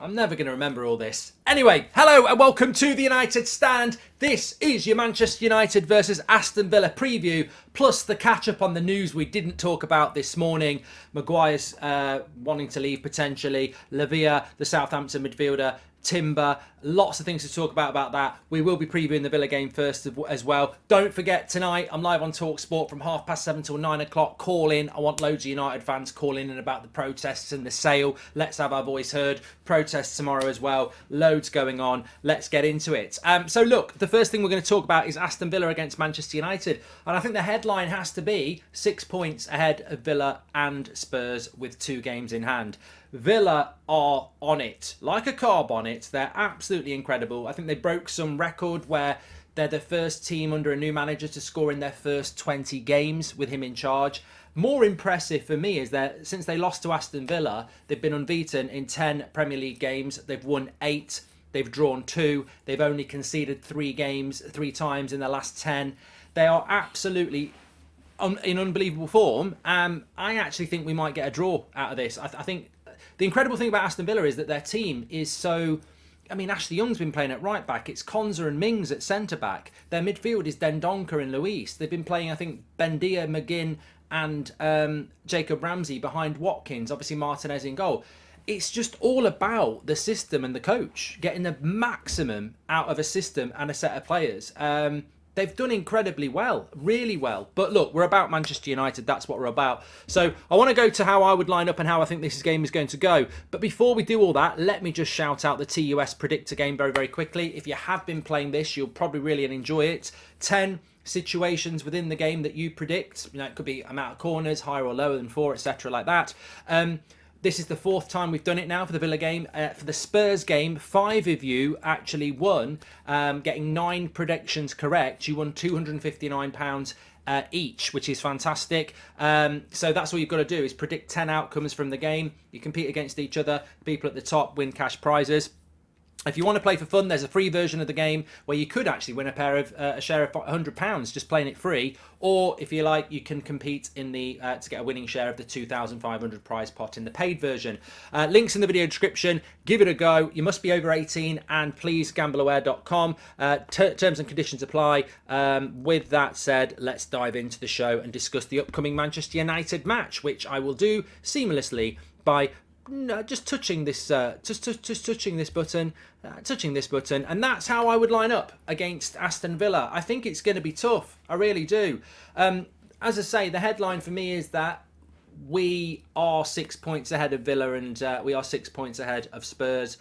I'm never going to remember all this. Anyway, hello and welcome to the United Stand. This is your Manchester United versus Aston Villa preview, plus the catch-up on the news we didn't talk about this morning. Maguire's wanting to leave potentially. Neville, the Southampton midfielder. Timber, lots of things to talk about that. We will be previewing the Villa game first as well. Don't forget, tonight I'm live on TalkSport from 7:30 till 9 o'clock. Call in. I want loads of United fans calling in about the protests and the sale. Let's have our voice heard. Protests tomorrow as well. Loads going on. Let's get into it. So look, the first thing we're going to talk about is Aston Villa against Manchester United. And I think the headline has to be 6 points ahead of Villa and Spurs with 2 games in hand. Villa are on it, like a car bonnet. They're absolutely incredible. I think they broke some record where they're the first team under a new manager to score in their first 20 games with him in charge. More impressive for me is that since they lost to Aston Villa, they've been unbeaten in 10 Premier League games. They've won 8, they've drawn 2, they've only conceded 3 times in the last 10. They are absolutely in unbelievable form. I actually think we might get a draw out of this. I think the incredible thing about Aston Villa is that their team is so... I mean, Ashley Young's been playing at right back. It's Konza and Mings at centre back. Their midfield is Dendoncker and Luis. They've been playing, I think, Bendia, McGinn and Jacob Ramsey behind Watkins. Obviously, Martinez in goal. It's just all about the system and the coach. Getting the maximum out of a system and a set of players. They've done incredibly well, really well. But look, we're about Manchester United. That's what we're about. So I want to go to how I would line up and how I think this game is going to go. But before we do all that, let me just shout out the TUS Predictor game very, very quickly. If you have been playing this, you'll probably really enjoy it. 10 situations within the game that you predict. You know, it could be amount of corners, higher or lower than 4, etc. like that. This is the 4th time we've done it now for the Villa game. For the Spurs game, 5 of you actually won, getting 9 predictions correct. You won £259 each, which is fantastic. So that's all you've got to do is predict 10 outcomes from the game. You compete against each other. People at the top win cash prizes. If you want to play for fun, there's a free version of the game where you could actually win a share of £100 just playing it free. Or if you like, you can compete in the to get a winning share of the 2,500 prize pot in the paid version. Links in the video description. Give it a go. You must be over 18 and please gambleaware.com. Terms and conditions apply. With that said, let's dive into the show and discuss the upcoming Manchester United match, which I will do seamlessly by just touching this touching this button, and that's how I would line up against Aston Villa. I think it's going to be tough. I really do. As I say, the headline for me is that we are 6 points ahead of Villa, and we are 6 points ahead of Spurs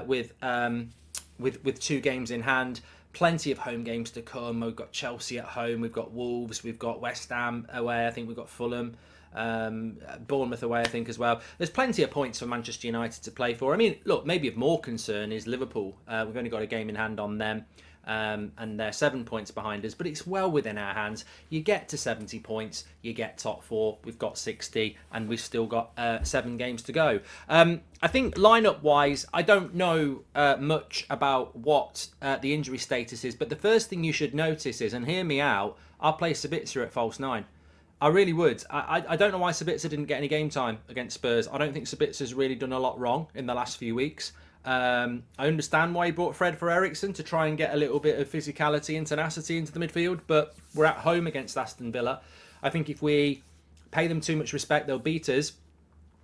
with 2 games in hand. Plenty of home games to come. We've got Chelsea at home. We've got Wolves. We've got West Ham away. I think we've got Fulham. Bournemouth away, I think, as well. There's plenty of points for Manchester United to play for. I mean, look, maybe of more concern is Liverpool. We've only got a game in hand on them, and they're 7 points behind us, but it's well within our hands. You get to 70 points, you get top 4. We've got 60, and we've still got 7 games to go. I think lineup-wise, I don't know much about what the injury status is, but the first thing you should notice is, and hear me out, I'll play Sabitzer at false 9. I really would. I don't know why Sabitzer didn't get any game time against Spurs. I don't think Sabitzer's really done a lot wrong in the last few weeks. I understand why he brought Fred for Eriksen to try and get a little bit of physicality and tenacity into the midfield, but we're at home against Aston Villa. I think if we pay them too much respect, they'll beat us.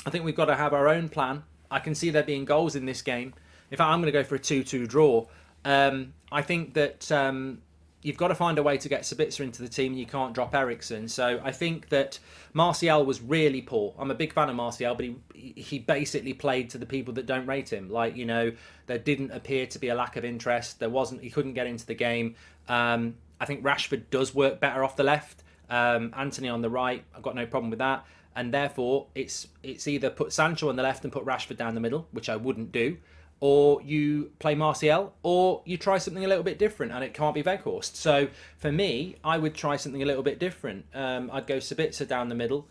I think we've got to have our own plan. I can see there being goals in this game. In fact, I'm going to go for a 2-2 draw. I think that... you've got to find a way to get Sabitzer into the team. You can't drop Eriksen. So I think that Martial was really poor. I'm a big fan of Martial, but he basically played to the people that don't rate him. Like, you know, there didn't appear to be a lack of interest. He couldn't get into the game. I think Rashford does work better off the left. Anthony on the right, I've got no problem with that. And therefore, it's either put Sancho on the left and put Rashford down the middle, which I wouldn't do, or you play Martial, or you try something a little bit different, and it can't be Weghorst. So for me, I would try something a little bit different. I'd go Sabitzer down the middle,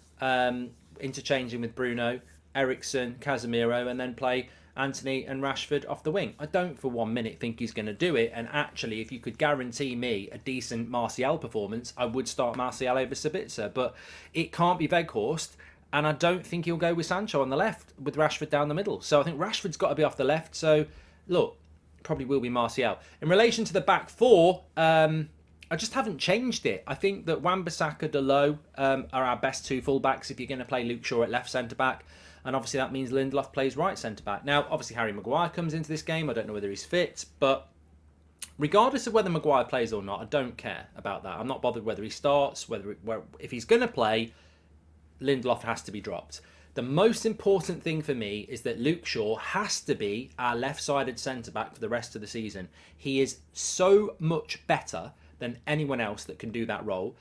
interchanging with Bruno, Eriksen, Casemiro, and then play Anthony and Rashford off the wing. I don't for 1 minute think he's going to do it, and actually, if you could guarantee me a decent Martial performance, I would start Martial over Sabitzer, but it can't be Weghorst. And I don't think he'll go with Sancho on the left with Rashford down the middle. So I think Rashford's got to be off the left. So, look, probably will be Martial. In relation to the back four, I just haven't changed it. I think that Wan-Bissaka, Dalot are our best two fullbacks if you're going to play Luke Shaw at left centre-back. And obviously that means Lindelof plays right centre-back. Now, obviously Harry Maguire comes into this game. I don't know whether he's fit, but regardless of whether Maguire plays or not, I don't care about that. I'm not bothered whether he starts, if he's going to play, Lindelof has to be dropped. The most important thing for me is that Luke Shaw has to be our left-sided centre-back for the rest of the season. He is so much better than anyone else that can do that role.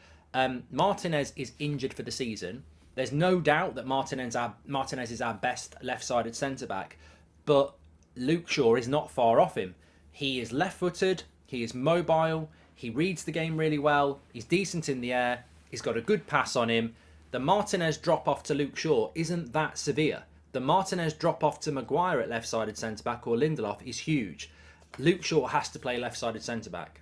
Martinez is injured for the season. There's no doubt that Martinez is our best left-sided centre-back, but Luke Shaw is not far off him. He is left-footed, he is mobile, he reads the game really well, he's decent in the air, he's got a good pass on him. The Martinez drop-off to Luke Shaw isn't that severe. The Martinez drop-off to Maguire at left-sided centre-back or Lindelof is huge. Luke Shaw has to play left-sided centre-back.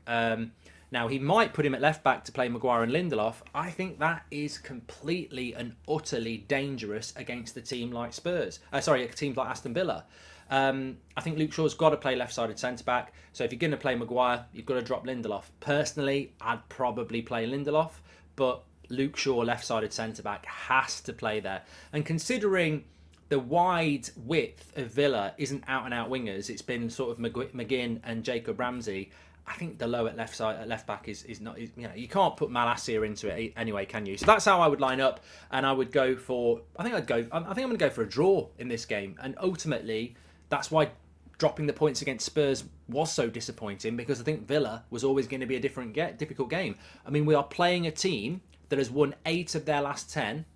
Now, he might put him at left-back to play Maguire and Lindelof. I think that is completely and utterly dangerous against a team like Spurs. A team like Aston Villa. I think Luke Shaw's got to play left-sided centre-back. So if you're going to play Maguire, you've got to drop Lindelof. Personally, I'd probably play Lindelof, but Luke Shaw, left-sided centre-back, has to play there. And considering the wide width of Villa isn't out-and-out wingers, it's been sort of McGinn and Jacob Ramsey, I think the low at left-back is not... you can't put Malacia into it anyway, can you? So that's how I would line up, and I would go for... I think I'm going to go for a draw in this game, and ultimately, that's why dropping the points against Spurs was so disappointing, because I think Villa was always going to be a difficult game. I mean, we are playing a team that has won 8 of their last 10,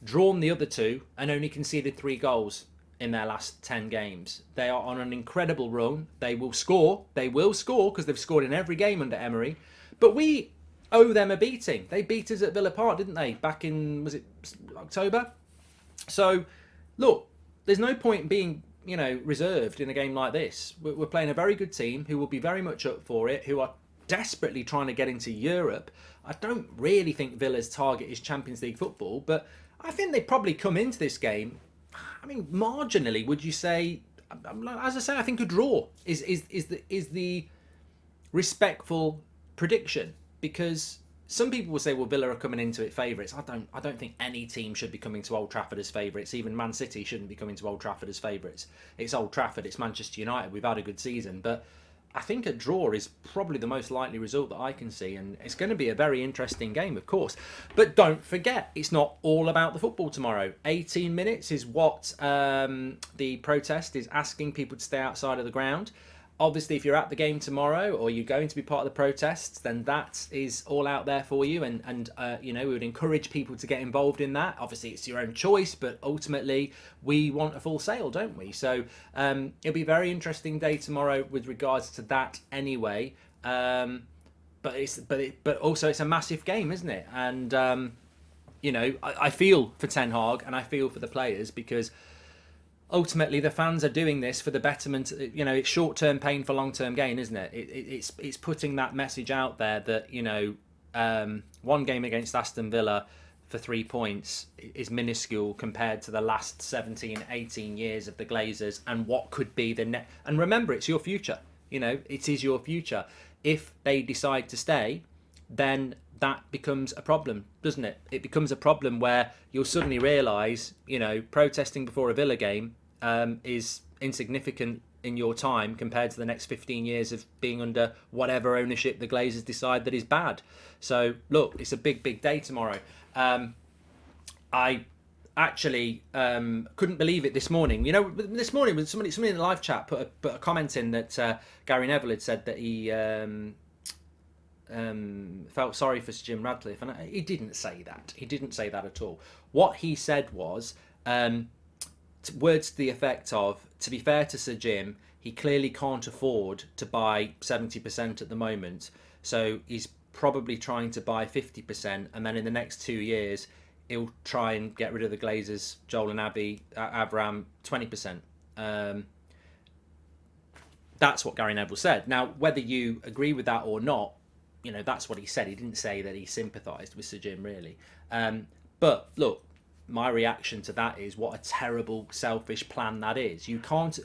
drawn the other 2, and only conceded 3 goals in their last 10 games. They are on an incredible run. They will score because they've scored in every game under Emery. But we owe them a beating. They beat us at Villa Park, didn't they? Back in, was it October? So, look, there's no point being, reserved in a game like this. We're playing a very good team who will be very much up for it, who are desperately trying to get into Europe. I don't really think Villa's target is Champions League football, but I think they probably come into this game, I mean, marginally, would you say, as I say, I think a draw is the respectful prediction, because some people will say, well, Villa are coming into it favourites. I don't think any team should be coming to Old Trafford as favourites. Even Man City shouldn't be coming to Old Trafford as favourites. It's Old Trafford, it's Manchester United. We've had a good season, but I think a draw is probably the most likely result that I can see, and it's going to be a very interesting game, of course. But don't forget, it's not all about the football tomorrow. 18 minutes is what the protest is asking people to stay outside of the ground. Obviously, if you're at the game tomorrow or you're going to be part of the protests, then that is all out there for you. And we would encourage people to get involved in that. Obviously, it's your own choice, but ultimately, we want a full sale, don't we? So it'll be a very interesting day tomorrow with regards to that anyway. But also it's a massive game, isn't it? And, I feel for Ten Hag and I feel for the players, because ultimately the fans are doing this for the betterment. It's short-term pain for long-term gain, isn't it? It's putting that message out there that one game against Aston Villa for 3 points is minuscule compared to the last 17 18 years of the Glazers and what could be the and remember, it's your future. It is your future. If they decide to stay, then that becomes a problem, doesn't it? It becomes a problem where you'll suddenly realise, protesting before a Villa game is insignificant in your time compared to the next 15 years of being under whatever ownership the Glazers decide that is bad. So, look, it's a big, big day tomorrow. I actually couldn't believe it this morning. This morning when somebody in the live chat put a comment in that Gary Neville had said that he felt sorry for Sir Jim Radcliffe, and he didn't say that. He didn't say that at all. What he said was words to the effect of, to be fair to Sir Jim, he clearly can't afford to buy 70% at the moment, so he's probably trying to buy 50%, and then in the next 2 years he'll try and get rid of the Glazers, Joel and Avram, 20%. That's what Gary Neville said. Now, whether you agree with that or not, that's what he said. He didn't say that he sympathised with Sir Jim, really. But look, my reaction to that is, what a terrible, selfish plan that is. You can't.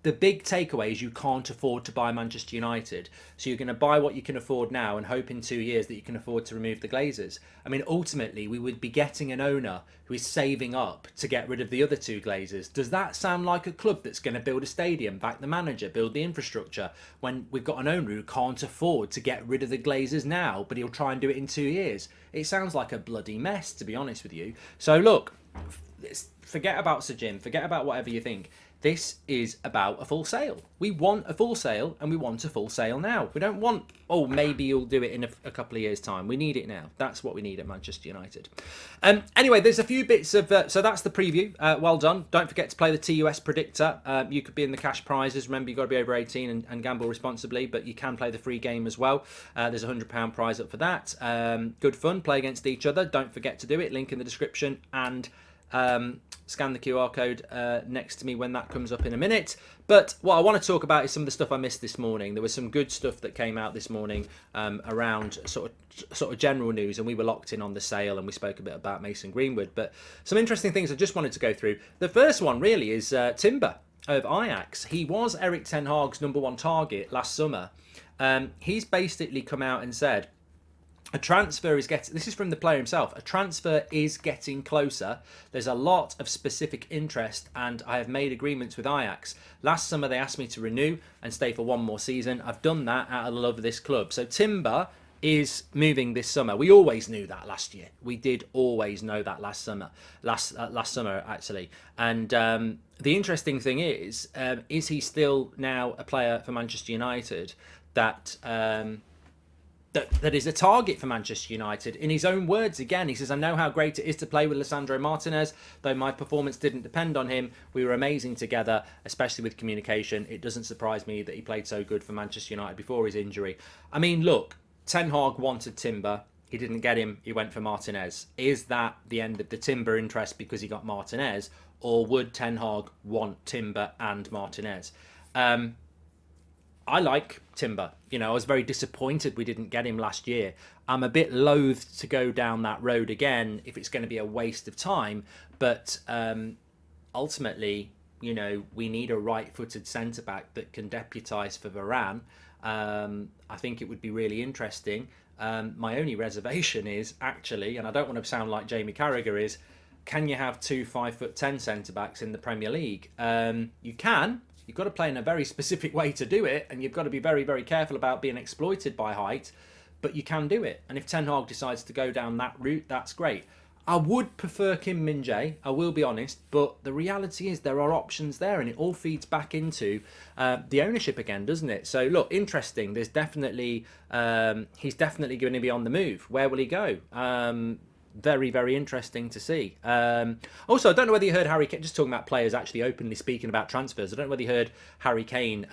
The big takeaway is you can't afford to buy Manchester United. So you're going to buy what you can afford now and hope in 2 years that you can afford to remove the Glazers. I mean, ultimately, we would be getting an owner who is saving up to get rid of the other two Glazers. Does that sound like a club that's going to build a stadium, back the manager, build the infrastructure, when we've got an owner who can't afford to get rid of the Glazers now, but he'll try and do it in 2 years? It sounds like a bloody mess, to be honest with you. So look, forget about Sir Jim, forget about whatever you think. This is about a full sale. We want a full sale, and we want a full sale now. We don't want, oh, maybe you'll do it in a couple of years' time. We need it now. That's what we need at Manchester United. Anyway, there's a few bits of... so that's the preview. Well done. Don't forget to play the TUS Predictor. You could be in the cash prizes. Remember, you've got to be over 18 and gamble responsibly, but you can play the free game as well. There's a £100 prize up for that. Good fun. Play against each other. Don't forget to do it. Link in the description, and... scan the QR code next to me when that comes up in a minute. But what I want to talk about is some of the stuff I missed this morning. There was some good stuff that came out this morning around sort of general news, and we were locked in on the sale, and we spoke a bit about Mason Greenwood. But some interesting things I just wanted to go through. The first one really is Timber of Ajax. He was Erik ten Hag's #1 target last summer. He's basically come out and said, a transfer is getting, this is from the player himself, a transfer is getting closer. There's a lot of specific interest, and I have made agreements with Ajax. Last summer they asked me to renew and stay for one more season. I've done that out of the love of this club. So Timber is moving this summer. We always knew that last year. We did always know that last summer actually. And the interesting thing is he still now a player for Manchester United that is a target for Manchester United? In his own words again, he says, I know how great it is to play with Lisandro Martinez, though my performance didn't depend on him. We were amazing together, especially with communication. It doesn't surprise me that he played so good for Manchester United before his injury. I mean, look, Ten Hag wanted Timber. He didn't get him. He went for Martinez. Is that the end of the Timber interest because he got Martinez? Or would Ten Hag want Timber and Martinez? I like Timber. You know, I was very disappointed we didn't get him last year. I'm a bit loath to go down that road again if it's going to be a waste of time. But ultimately, you know, we need a right-footed centre-back that can deputise for Varane. I think it would be really interesting. My only reservation is, actually, and I don't want to sound like Jamie Carragher, is can you have two 5'10" centre-backs in the Premier League? You can. You've got to play in a very specific way to do it, and you've got to be very, very careful about being exploited by height, but you can do it. And if Ten Hag decides to go down that route, that's great. I would prefer Kim Min-jae, I will be honest, but the reality is there are options there, and it all feeds back into the ownership again, doesn't it? So look, interesting. There's definitely, he's definitely going to be on the move. Where will he go? Very, very interesting to see. Also, I don't know whether you heard Harry Kane, just talking about players actually openly speaking about transfers. I don't know whether you heard Harry Kane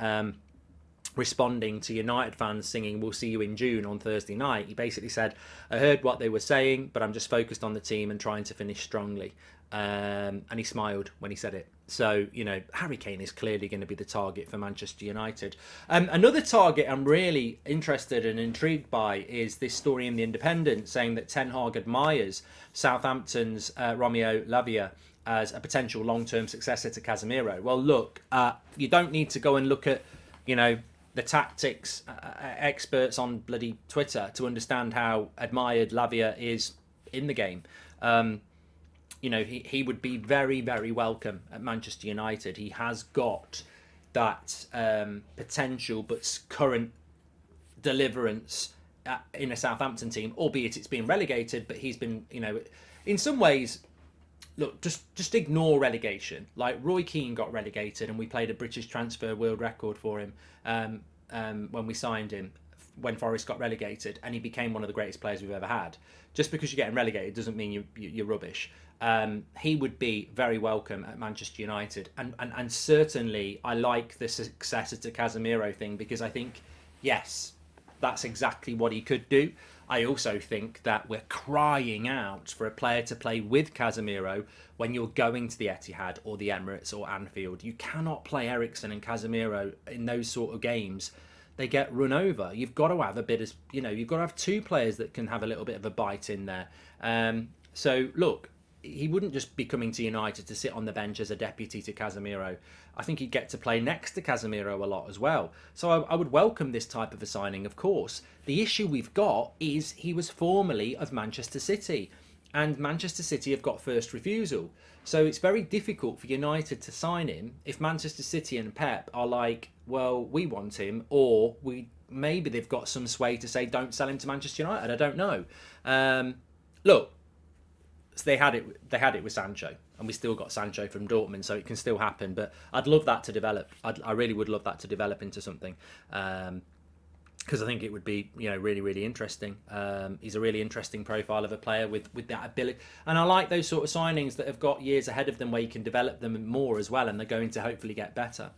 responding to United fans singing "We'll see you in June" on Thursday night. He basically said, I heard what they were saying, but I'm just focused on the team and trying to finish strongly. And he smiled when he said it. So, you know, Harry Kane is clearly going to be the target for Manchester United. Another target I'm really interested and intrigued by is this story in The Independent saying that Ten Hag admires Southampton's Romeo Lavia as a potential long-term successor to Casemiro. Well, look, you don't need to go and look at, you know, the tactics experts on bloody Twitter to understand how admired Lavia is in the game. You know, he would be very, very welcome at Manchester United. He has got that potential but current deliverance in a Southampton team, albeit it's been relegated, but he's been, you know, in some ways, look, just ignore relegation. Like Roy Keane got relegated and we played a British transfer world record for him when we signed him, when Forest got relegated, and he became one of the greatest players we've ever had. Just because you're getting relegated doesn't mean you're rubbish. He would be very welcome at Manchester United, and certainly I like the successor to Casemiro thing, because I think, yes, that's exactly what he could do. I also think that we're crying out for a player to play with Casemiro when you're going to the Etihad or the Emirates or Anfield. You cannot play Eriksen and Casemiro in those sort of games. They get run over. You've got to have a bit of, you know, you've got to have two players that can have a little bit of a bite in there. So look, he wouldn't just be coming to United to sit on the bench as a deputy to Casemiro. I think he'd get to play next to Casemiro a lot as well. So I would welcome this type of a signing, of course. The issue we've got is he was formerly of Manchester City, and Manchester City have got first refusal. So it's very difficult for United to sign him if Manchester City and Pep are like, well, we want him, or maybe they've got some sway to say don't sell him to Manchester United. I don't know. Look, so they had it with Sancho, and we still got Sancho from Dortmund, so it can still happen. But I'd love that to develop. I really would love that to develop into something, because I think it would be, really, really interesting. He's a really interesting profile of a player with that ability, and I like those sort of signings that have got years ahead of them where you can develop them more as well, and they're going to hopefully get better.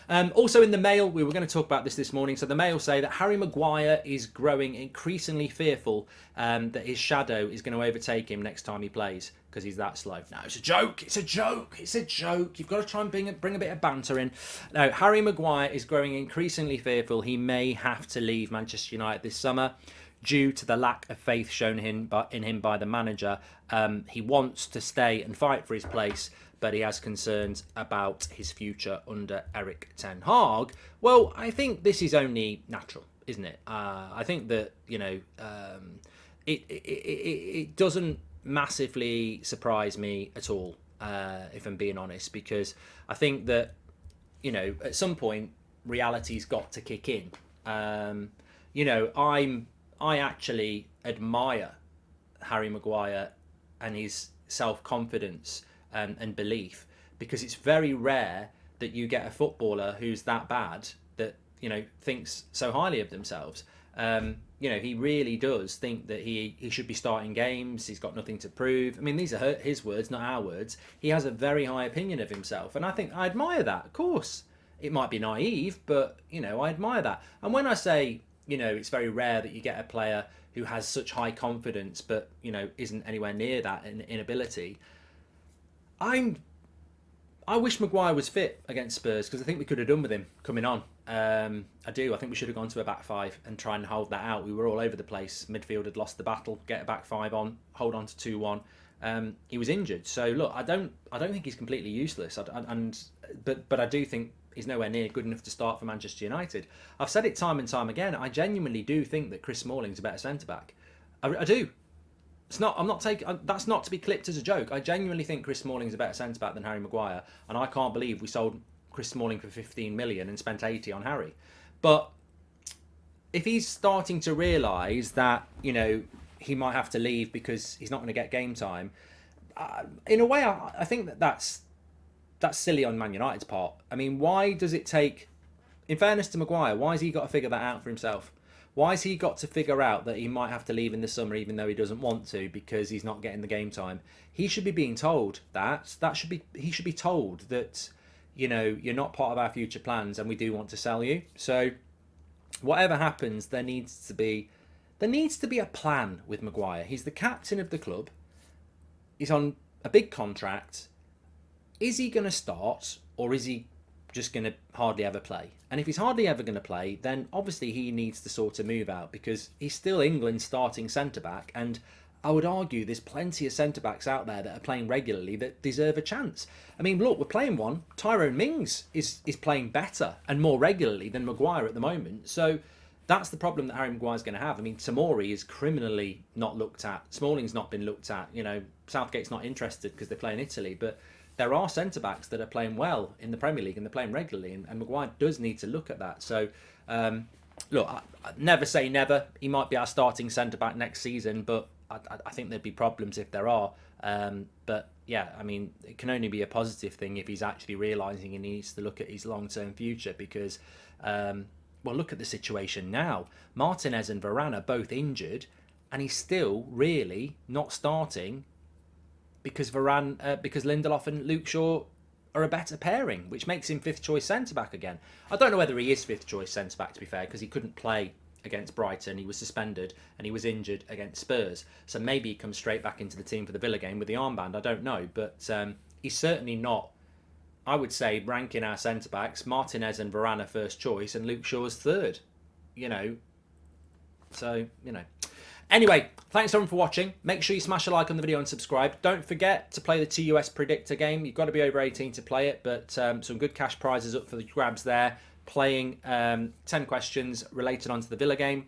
Also in the Mail, we were going to talk about this morning. So the Mail say that Harry Maguire is growing increasingly fearful that his shadow is going to overtake him next time he plays because he's that slow. No, it's a joke. It's a joke. It's a joke. You've got to try and bring a bit of banter in. No, Harry Maguire is growing increasingly fearful he may have to leave Manchester United this summer due to the lack of faith shown in him by the manager. He wants to stay and fight for his place, but he has concerns about his future under Erik ten Hag. Well, I think this is only natural, isn't it? I think that, it doesn't massively surprise me at all, if I'm being honest, because I think that, at some point, reality's got to kick in. I actually admire Harry Maguire and his self-confidence and belief, because it's very rare that you get a footballer who's that bad that thinks so highly of themselves. He really does think that he should be starting games. He's got nothing to prove. I mean, these are his words, not our words. He has a very high opinion of himself, and I think I admire that. Of course, it might be naive, but I admire that. And when I say it's very rare that you get a player who has such high confidence but isn't anywhere near that in ability, I wish Maguire was fit against Spurs, because I think we could have done with him coming on. I do. I think we should have gone to a back five and try and hold that out. We were all over the place. Midfield had lost the battle. Get a back five on, hold on to 2-1. He was injured, so look, I don't think he's completely useless. But I do think he's nowhere near good enough to start for Manchester United. I've said it time and time again. I genuinely do think that Chris Smalling's a better centre back. I do. It's not. I'm not taking. That's not to be clipped as a joke. I genuinely think Chris Smalling's a better centre back than Harry Maguire, and I can't believe we sold Chris Smalling for 15 million and spent 80 on Harry. But if he's starting to realise that he might have to leave because he's not going to get game time, in a way, I think that's silly on Man United's part. I mean, why does it take? In fairness to Maguire, why has he got to figure that out for himself? Why has he got to figure out that he might have to leave in the summer even though he doesn't want to because he's not getting the game time? He should be being told that. He should be told that, you're not part of our future plans and we do want to sell you. So whatever happens, there needs to be a plan with Maguire. He's the captain of the club. He's on a big contract. Is he going to start, or is he just going to hardly ever play? And if he's hardly ever going to play, then obviously he needs to sort of move out, because he's still England's starting centre-back, and I would argue there's plenty of centre-backs out there that are playing regularly that deserve a chance. I mean, look, we're playing one. Tyrone Mings is playing better and more regularly than Maguire at the moment. So that's the problem that Harry Maguire's going to have. I mean, Tomori is criminally not looked at. Smalling's not been looked at. Southgate's not interested because they play in Italy, but there are centre-backs that are playing well in the Premier League and they're playing regularly, and Maguire does need to look at that. So, look, I never say never. He might be our starting centre-back next season, but I think there'd be problems if there are. But, yeah, I mean, it can only be a positive thing if he's actually realising he needs to look at his long-term future, because, look at the situation now. Martinez and Varane are both injured, and he's still really not starting because Lindelof and Luke Shaw are a better pairing, which makes him fifth choice centre back again. I don't know whether he is fifth choice centre back, to be fair, because he couldn't play against Brighton. He was suspended and he was injured against Spurs, so maybe he comes straight back into the team for the Villa game with the armband. I don't know, but he's certainly not. I would say, ranking our centre backs, Martinez and Varane are first choice and Luke Shaw's third. So Anyway, thanks everyone for watching. Make sure you smash a like on the video and subscribe. Don't forget to play the TUS Predictor game. You've got to be over 18 to play it, but some good cash prizes up for the grabs there. Playing 10 questions related onto the Villa game.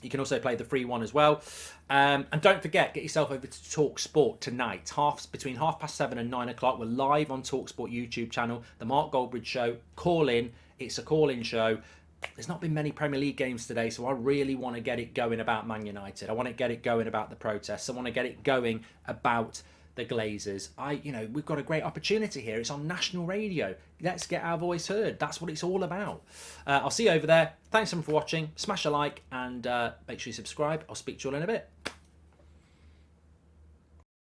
You can also play the free one as well. And don't forget, get yourself over to Talk Sport tonight. Between 7:30 and 9 o'clock. We're live on Talk Sport YouTube channel. The Mark Goldbridge Show. Call in. It's a call-in show. There's not been many Premier League games today, so I really want to get it going about Man United. I want to get it going about the protests. I want to get it going about the Glazers. We've got a great opportunity here. It's on national radio. Let's get our voice heard. That's what it's all about. I'll see you over there. Thanks everyone for watching. Smash a like and make sure you subscribe. I'll speak to you all in a bit.